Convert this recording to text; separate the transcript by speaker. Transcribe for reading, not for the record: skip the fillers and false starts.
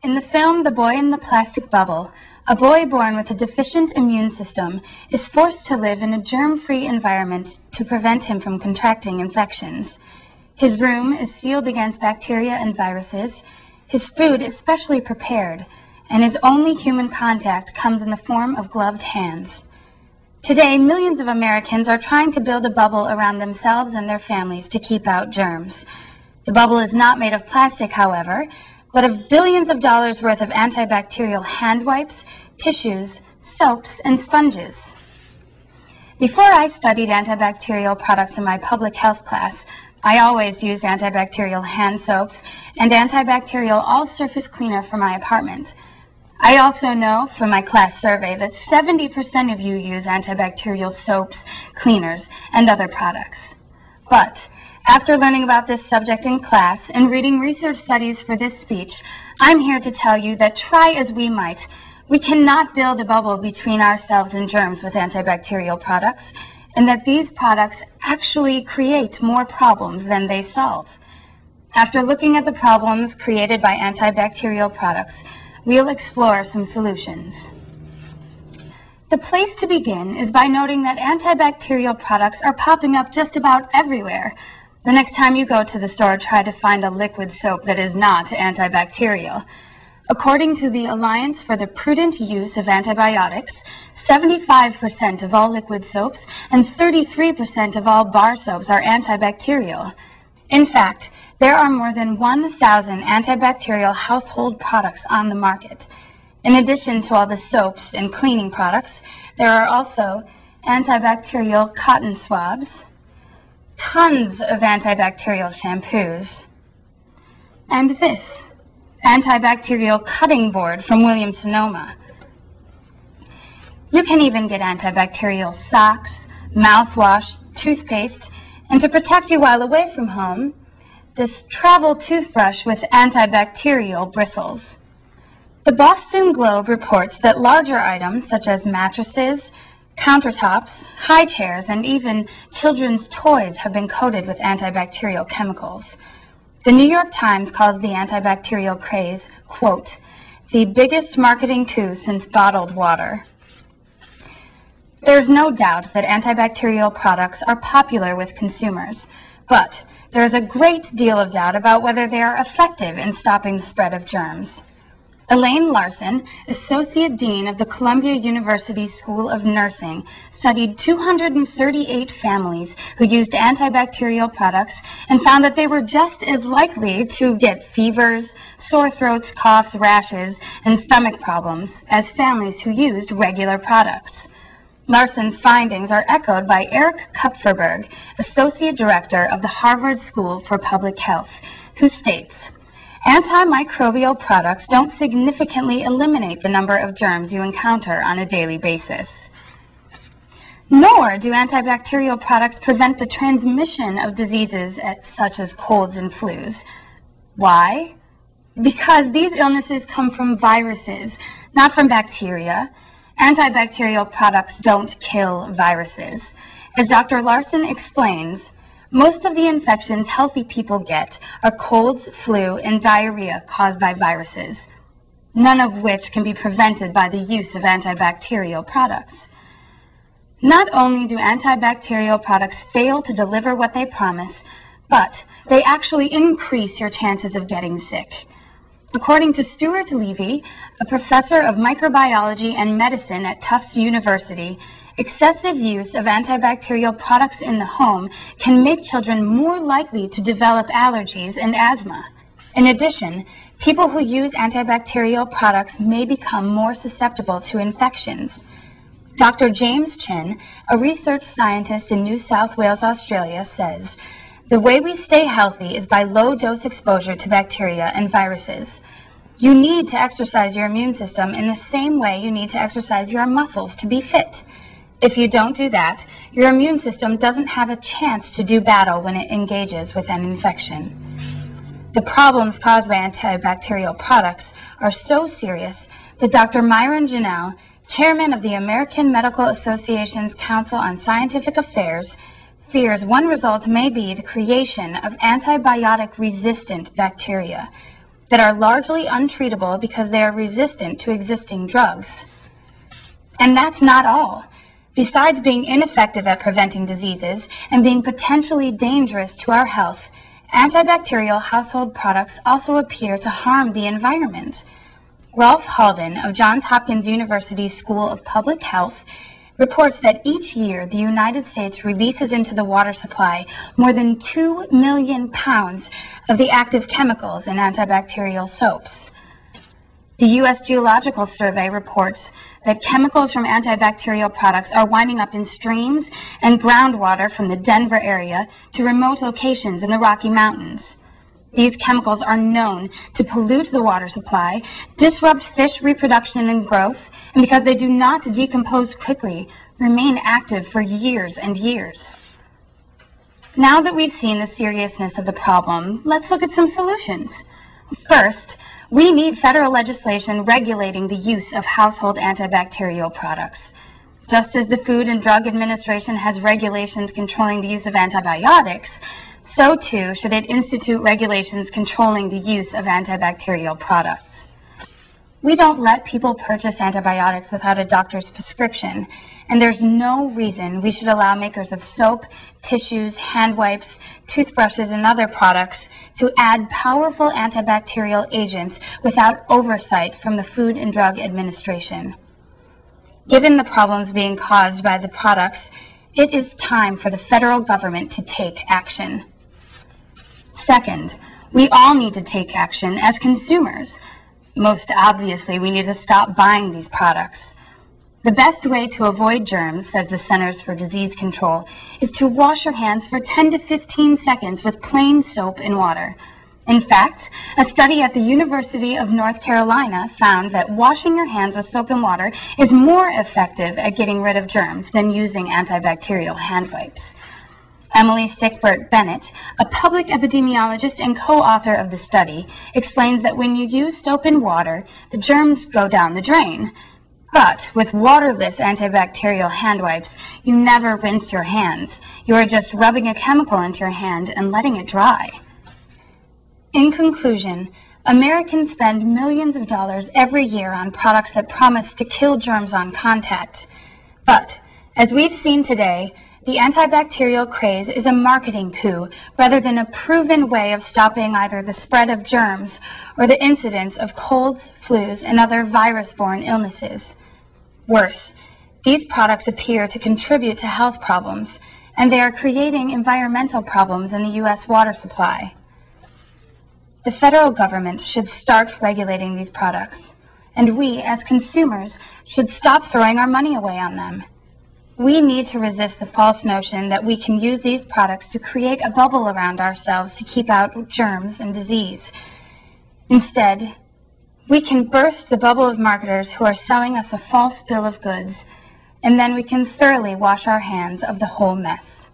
Speaker 1: In the film The Boy in the Plastic Bubble, a boy born with a deficient immune system is forced to live in a germ-free environment to prevent him from contracting infections. His room is sealed against bacteria and viruses, his food is specially prepared, and his only human contact comes in the form of gloved hands. Today, millions of Americans are trying to build a bubble around themselves and their families to keep out germs. The bubble is not made of plastic, however, but of billions of dollars worth of antibacterial hand wipes, tissues, soaps, and sponges. Before I studied antibacterial products in my public health class, I always used antibacterial hand soaps and antibacterial all-surface cleaner for my apartment. I also know from my class survey that 70% of you use antibacterial soaps, cleaners, and other products. But after learning about this subject in class and reading research studies for this speech, I'm here to tell you that try as we might, we cannot build a bubble between ourselves and germs with antibacterial products, and that these products actually create more problems than they solve. After looking at the problems created by antibacterial products, we'll explore some solutions. The place to begin is by noting that antibacterial products are popping up just about everywhere. The next time you go to the store, try to find a liquid soap that is not antibacterial. According to the Alliance for the Prudent Use of Antibiotics, 75% of all liquid soaps and 33% of all bar soaps are antibacterial. In fact, there are more than 1,000 antibacterial household products on the market. In addition to all the soaps and cleaning products, there are also antibacterial cotton swabs, tons of antibacterial shampoos, and this antibacterial cutting board from Williams-Sonoma. You can even get antibacterial socks, mouthwash, toothpaste, and to protect you while away from home, this travel toothbrush with antibacterial bristles. The Boston Globe reports that larger items such as mattresses, countertops, high chairs, and even children's toys have been coated with antibacterial chemicals. The New York Times calls the antibacterial craze, quote, the biggest marketing coup since bottled water. There's no doubt that antibacterial products are popular with consumers, but there is a great deal of doubt about whether they are effective in stopping the spread of germs. Elaine Larson, Associate Dean of the Columbia University School of Nursing, studied 238 families who used antibacterial products and found that they were just as likely to get fevers, sore throats, coughs, rashes, and stomach problems as families who used regular products. Larson's findings are echoed by Eric Kupferberg, Associate Director of the Harvard School for Public Health, who states, antimicrobial products don't significantly eliminate the number of germs you encounter on a daily basis. Nor do antibacterial products prevent the transmission of diseases such as colds and flus. Why? Because these illnesses come from viruses, not from bacteria. Antibacterial products don't kill viruses. As Dr. Larson explains, most of the infections healthy people get are colds, flu, and diarrhea caused by viruses, none of which can be prevented by the use of antibacterial products. Not only do antibacterial products fail to deliver what they promise, but they actually increase your chances of getting sick. According to Stuart Levy, a professor of microbiology and medicine at Tufts University, excessive use of antibacterial products in the home can make children more likely to develop allergies and asthma. In addition, people who use antibacterial products may become more susceptible to infections. Dr. James Chin, a research scientist in New South Wales, Australia, says, the way we stay healthy is by low-dose exposure to bacteria and viruses. You need to exercise your immune system in the same way you need to exercise your muscles to be fit. If you don't do that, your immune system doesn't have a chance to do battle when it engages with an infection. The problems caused by antibacterial products are so serious that Dr. Myron Janelle, chairman of the American Medical Association's Council on Scientific Affairs, fears one result may be the creation of antibiotic-resistant bacteria. that are largely untreatable because they are resistant to existing drugs. And that's not all. Besides being ineffective at preventing diseases and being potentially dangerous to our health, antibacterial household products also appear to harm the environment. Rolf Halden of Johns Hopkins University School of Public Health reports that each year the United States releases into the water supply more than 2 million pounds of the active chemicals in antibacterial soaps. The U.S. Geological Survey reports that chemicals from antibacterial products are winding up in streams and groundwater from the Denver area to remote locations in the Rocky Mountains. These chemicals are known to pollute the water supply, disrupt fish reproduction and growth, and because they do not decompose quickly, remain active for years and years. Now that we've seen the seriousness of the problem, let's look at some solutions. First, we need federal legislation regulating the use of household antibacterial products. Just as the Food and Drug Administration has regulations controlling the use of antibiotics, so too should it institute regulations controlling the use of antibacterial products. We don't let people purchase antibiotics without a doctor's prescription, and there's no reason we should allow makers of soap, tissues, hand wipes, toothbrushes, and other products to add powerful antibacterial agents without oversight from the Food and Drug Administration. Given the problems being caused by the products, it is time for the federal government to take action. Second, we all need to take action as consumers. Most obviously, we need to stop buying these products. The best way to avoid germs, says the Centers for Disease Control, is to wash your hands for 10 to 15 seconds with plain soap and water. In fact, a study at the University of North Carolina found that washing your hands with soap and water is more effective at getting rid of germs than using antibacterial hand wipes. Emily Sickbert-Bennett, a public epidemiologist and co-author of the study, explains that when you use soap and water, the germs go down the drain. But with waterless antibacterial hand wipes, you never rinse your hands. You are just rubbing a chemical into your hand and letting it dry. In conclusion, Americans spend millions of dollars every year on products that promise to kill germs on contact. But, as we've seen today, the antibacterial craze is a marketing coup rather than a proven way of stopping either the spread of germs or the incidence of colds, flus, and other virus-borne illnesses. Worse, these products appear to contribute to health problems, and they are creating environmental problems in the U.S. water supply. The federal government should start regulating these products, and we, as consumers, should stop throwing our money away on them. We need to resist the false notion that we can use these products to create a bubble around ourselves to keep out germs and disease. Instead, we can burst the bubble of marketers who are selling us a false bill of goods, and then we can thoroughly wash our hands of the whole mess.